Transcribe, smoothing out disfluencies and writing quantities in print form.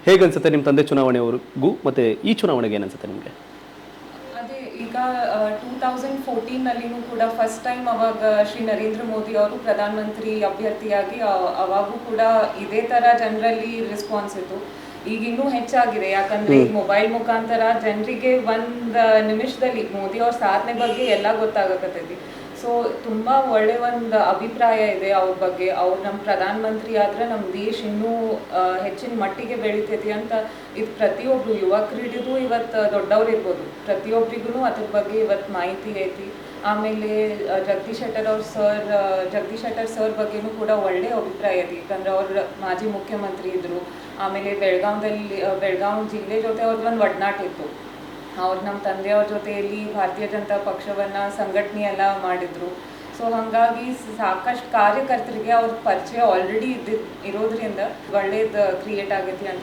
ಹೇಗನ್ಸುತ್ತೆ ನಿಮ್ಮ ತಂದೆ ಚುನಾವಣೆವರೆಗೂ ಮತ್ತು ಈ ಚುನಾವಣೆಗೆ ಏನನ್ಸುತ್ತೆ ನಿಮಗೆ? ಅದೇ ಈಗ 2014ನಲ್ಲಿನೂ ಕೂಡ ಫಸ್ಟ್ ಟೈಮ್ ಅವಾಗ ಶ್ರೀ ನರೇಂದ್ರ ಮೋದಿ ಅವರು ಪ್ರಧಾನಮಂತ್ರಿ ಅಭ್ಯರ್ಥಿಯಾಗಿ ಅವಾಗೂ ಕೂಡ ಇದೇ ಥರ ಜನರಲ್ಲಿ ರೆಸ್ಪಾನ್ಸ್ ಇತ್ತು. ಈಗ ಇನ್ನೂ ಹೆಚ್ಚಾಗಿದೆ, ಯಾಕಂದರೆ ಈಗ ಮೊಬೈಲ್ ಮುಖಾಂತರ ಜನರಿಗೆ ಒಂದು ನಿಮಿಷದಲ್ಲಿ ಮೋದಿ ಅವ್ರ ಸಾಧನೆ ಬಗ್ಗೆ ಎಲ್ಲ ಗೊತ್ತಾಗಕತ್ತೈತಿ. ಸೊ ತುಂಬ ಒಳ್ಳೆ ಒಂದು ಅಭಿಪ್ರಾಯ ಇದೆ ಅವ್ರ ಬಗ್ಗೆ. ಅವ್ರು ನಮ್ಮ ಪ್ರಧಾನಮಂತ್ರಿ ಆದರೆ ನಮ್ಮ ದೇಶ ಇನ್ನೂ ಹೆಚ್ಚಿನ ಮಟ್ಟಿಗೆ ಬೆಳಿತೈತಿ ಅಂತ ಇದು ಪ್ರತಿಯೊಬ್ಬರು ಯುವಕರು ಹಿಡಿದು ಇವತ್ತು ದೊಡ್ಡವ್ರು ಇರ್ಬೋದು, ಪ್ರತಿಯೊಬ್ಬರಿಗೂ ಅದ್ರ ಬಗ್ಗೆ ಇವತ್ತು ಮಾಹಿತಿ ಐತಿ. ಆಮೇಲೆ ಜಗದೀಶ್ ಶೆಟ್ಟರ್ ಸರ್ ಬಗ್ಗೆನೂ ಕೂಡ ಒಳ್ಳೆ ಅಭಿಪ್ರಾಯ ಐತಿ, ಯಾಕಂದ್ರೆ ಅವ್ರು ಮಾಜಿ ಮುಖ್ಯಮಂತ್ರಿ ಇದ್ದರು. ಆಮೇಲೆ ಬೆಳಗಾವಿ ಜಿಲ್ಲೆ ಜೊತೆ ಅವ್ರದ್ದು ಒಂದು ಒಡನಾಟ ಇತ್ತು. ಅವ್ರು ನಮ್ಮ ತಂದೆಯವ್ರ ಜೊತೆಯಲ್ಲಿ ಭಾರತೀಯ ಜನತಾ ಪಕ್ಷವನ್ನು ಸಂಘಟನೆ ಎಲ್ಲ ಮಾಡಿದರು. ಸೊ ಹಾಗಾಗಿ ಸಾಕಷ್ಟು ಕಾರ್ಯಕರ್ತರಿಗೆ ಅವ್ರ ಪರಿಚಯ ಆಲ್ರೆಡಿ ಇರೋದ್ರಿಂದ ಒಳ್ಳೇದು ಕ್ರಿಯೇಟ್ ಆಗೈತಿ ಅಂತ